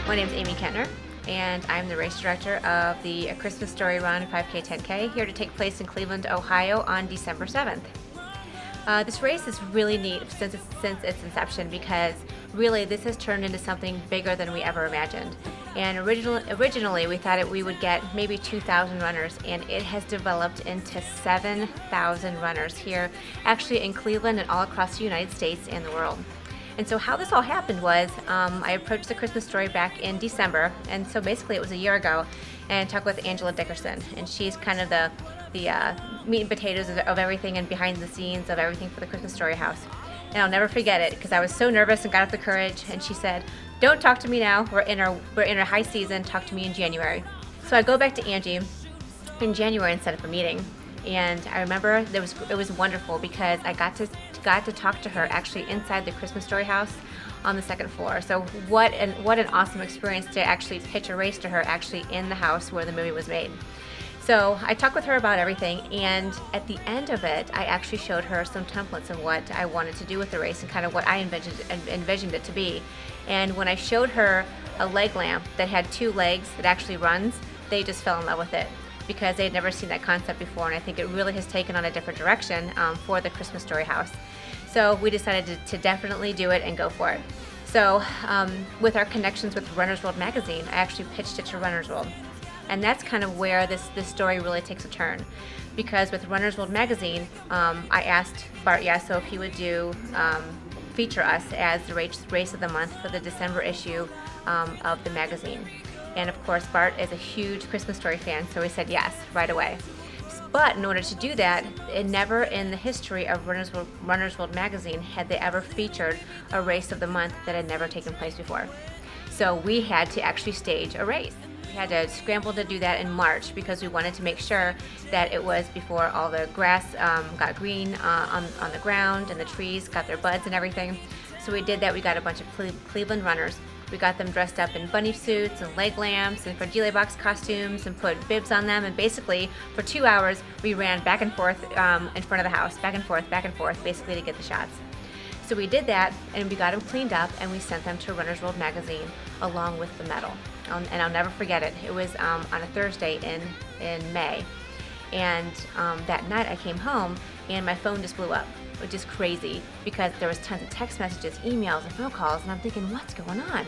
My name is Amy Kentner, and I'm the race director of the A Christmas Story Run 5K 10K, here to take place in Cleveland, Ohio on December 7th. This race is really neat since its inception, because really this has turned into something bigger than we ever imagined. And originally we thought we would get maybe 2,000 runners, and it has developed into 7,000 runners here, actually in Cleveland and all across the United States and the world. And so how this all happened was I approached the Christmas Story back in December, and so basically it was a year ago, and talked with Angela Dickerson, and she's kind of the meat and potatoes of everything and behind the scenes of everything for the Christmas Story house. And I'll never forget it, because I was so nervous and got up the courage, and she said, "Don't talk to me now, we're in our high season, talk to me in January." So I go back to Angie in January and set up a meeting. And I remember it was wonderful, because I got to talk to her actually inside the Christmas Story house on the second floor. So what an awesome experience to actually pitch a race to her actually in the house where the movie was made. So I talked with her about everything, and at the end of it, I actually showed her some templates of what I wanted to do with the race and kind of what I envisioned it to be. And when I showed her a leg lamp that had 2 legs that actually runs, they just fell in love with it, because they had never seen that concept before, and I think it really has taken on a different direction for the Christmas Story house. So we decided to definitely do it and go for it. So with our connections with Runner's World magazine, I actually pitched it to Runner's World. And that's kind of where this story really takes a turn, because with Runner's World magazine, I asked Bart Yasso if he would feature us as the race of the month for the December issue of the magazine. And of course, Bart is a huge Christmas Story fan, so he said yes right away. But in order to do that, never in the history of Runner's World magazine had they ever featured a race of the month that had never taken place before. So we had to actually stage a race. We had to scramble to do that in March, because we wanted to make sure that it was before all the grass got green on the ground, and the trees got their buds and everything. So we did that. We got a bunch of Cleveland runners. We got them dressed up in bunny suits and leg lamps and fragile box costumes, and put bibs on them, and basically for 2 hours we ran back and forth in front of the house, back and forth, basically to get the shots. So we did that, and we got them cleaned up, and we sent them to Runner's World magazine along with the medal. And I'll never forget it. It was on a Thursday in May, and that night I came home and my phone just blew up, which is crazy, because there was tons of text messages, emails, and phone calls, and I'm thinking, what's going on?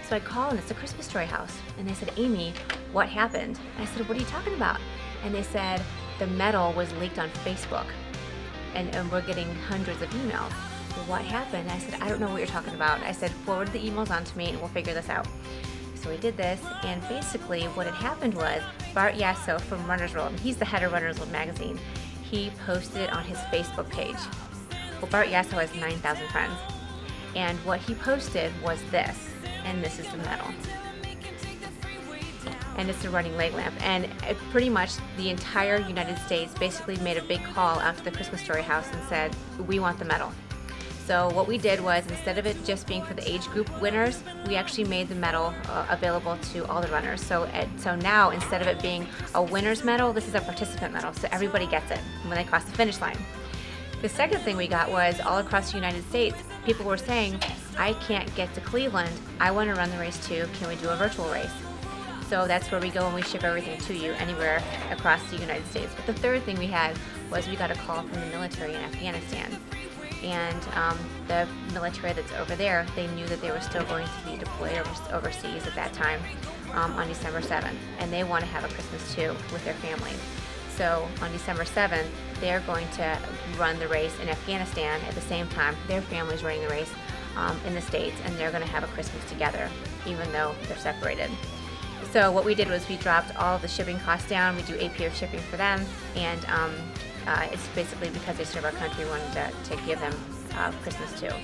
So I call, and it's the Christmas Story house, and they said, "Amy, what happened?" And I said, "What are you talking about?" And they said, "The medal was leaked on Facebook, and we're getting hundreds of emails." Well, what happened? I said, "I don't know what you're talking about." I said, "Forward the emails on to me, and we'll figure this out." So we did this, and basically what had happened was Bart Yasso from Runner's World, and he's the head of Runner's World magazine, he posted it on his Facebook page. Well, Bart Yasso has 9,000 friends, and what he posted was this, and this is the medal. And it's a running leg lamp, and pretty much the entire United States basically made a big call out to the Christmas Story house and said, "We want the medal." So what we did was, instead of it just being for the age group winners, we actually made the medal available to all the runners. So now, instead of it being a winner's medal, this is a participant medal, so everybody gets it when they cross the finish line. The second thing we got was, all across the United States, people were saying, "I can't get to Cleveland, I want to run the race too, can we do a virtual race?" So that's where we go, and we ship everything to you anywhere across the United States. But the third thing we had was, we got a call from the military in Afghanistan. And the military that's over there, they knew that they were still going to be deployed overseas at that time on December 7th. And they want to have a Christmas too with their family. So on December 7th, they're going to run the race in Afghanistan at the same time their family's running the race in the States, and they're going to have a Christmas together, even though they're separated. So what we did was, we dropped all the shipping costs down. We do APO shipping for them, and it's basically because they serve our country, we wanted to give them Christmas too.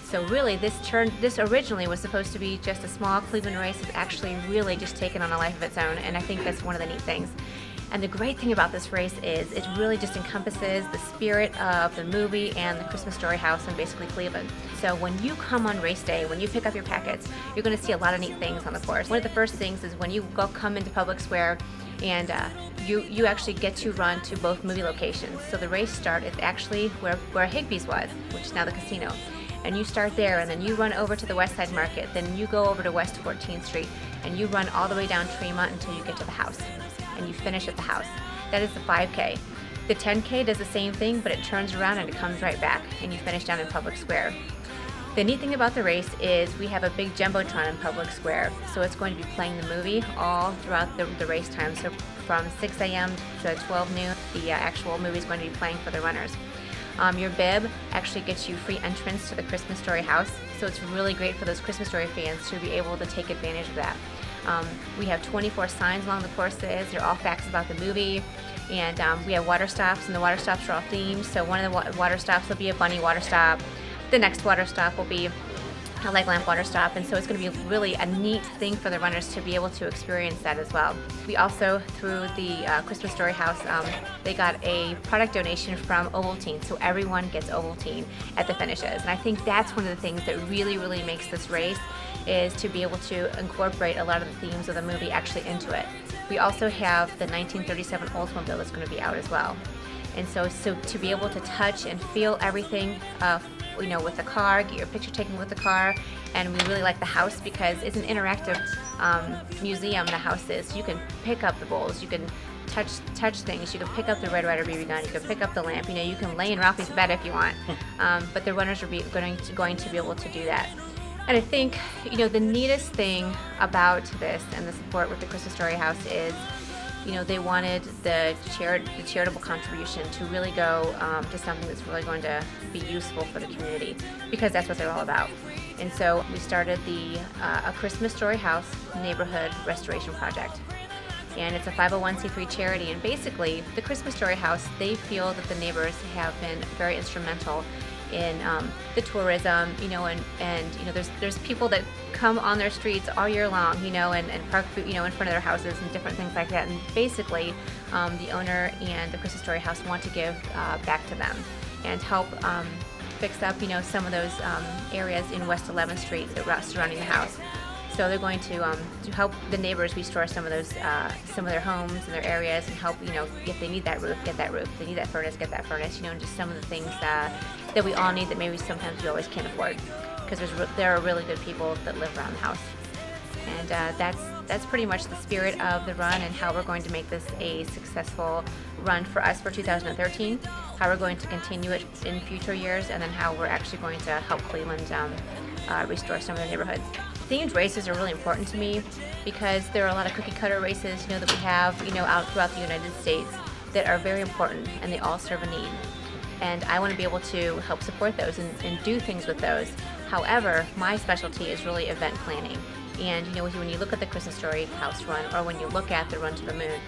So really, this originally was supposed to be just a small Cleveland race. It's actually really just taken on a life of its own, and I think that's one of the neat things. And the great thing about this race is it really just encompasses the spirit of the movie and the Christmas Story house and basically Cleveland. So when you come on race day, when you pick up your packets, you're going to see a lot of neat things on the course. One of the first things is when you come into Public Square, and you actually get to run to both movie locations. So the race start is actually where Higbee's was, which is now the casino. and you start there, and then you run over to the West Side Market, then you go over to West 14th Street, and you run all the way down Tremont until you get to the house, and you finish at the house. That is the 5K. The 10K does the same thing, but it turns around and it comes right back, and you finish down in Public Square. The neat thing about the race is we have a big Jumbotron in Public Square, so it's going to be playing the movie all throughout the race time. So from 6 a.m. to 12 noon, the actual movie is going to be playing for the runners. Your bib actually gets you free entrance to the Christmas Story house, so it's really great for those Christmas Story fans to be able to take advantage of that. We have 24 signs along the courses. They're all facts about the movie. And we have water stops, and the water stops are all themed. So one of the water stops will be a bunny water stop. The next water stop will be a leg lamp water stop, and so it's going to be really a neat thing for the runners to be able to experience that as well. We also, through the Christmas Story House, they got a product donation from Ovaltine, so everyone gets Ovaltine at the finishes. And I think that's one of the things that really, really makes this race, is to be able to incorporate a lot of the themes of the movie actually into it. We also have the 1937 Oldsmobile that's going to be out as well. And so to be able to touch and feel everything, with the car, get your picture taken with the car. And we really like the house because it's an interactive museum, the house is. So you can pick up the bowls, you can touch things, you can pick up the Red Ryder BB gun, you can pick up the lamp, you can lay in Ralphie's bed if you want. But the runners are going to be able to do that. And I think, the neatest thing about this and the support with the Christmas Story House is, they wanted the charitable contribution to really go to something that's really going to be useful for the community, because that's what they're all about. And so we started a Christmas Story House Neighborhood Restoration Project. And it's a 501c3 charity, and basically the Christmas Story House, they feel that the neighbors have been very instrumental in the tourism, and there's people that come on their streets all year long, and park, in front of their houses and different things like that. And basically, the owner and the Christmas Story House want to give back to them and help fix up, some of those areas in West 11th Street surrounding the house. So they're going to help the neighbors restore some of their homes and their areas, and help, if they need that roof, get that roof. If they need that furnace, get that furnace. And just some of the things that we all need that maybe sometimes we always can't afford, because there are really good people that live around the house. And that's pretty much the spirit of the run, and how we're going to make this a successful run for us for 2013, how we're going to continue it in future years, and then how we're actually going to help Cleveland restore some of the neighborhoods. Themed races are really important to me because there are a lot of cookie cutter races, that we have, out throughout the United States that are very important, and they all serve a need. And I want to be able to help support those and do things with those. However, my specialty is really event planning. And when you look at the Christmas Story House run, or when you look at the Run to the Moon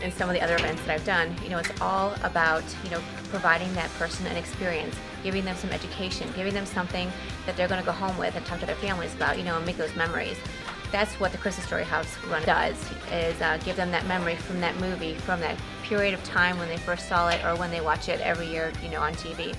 and some of the other events that I've done, it's all about, providing that person an experience, giving them some education, giving them something that they're going to go home with and talk to their families about, and make those memories. That's what the Christmas Story House run does, is give them that memory from that movie, from that period of time when they first saw it, or when they watch it every year, on TV.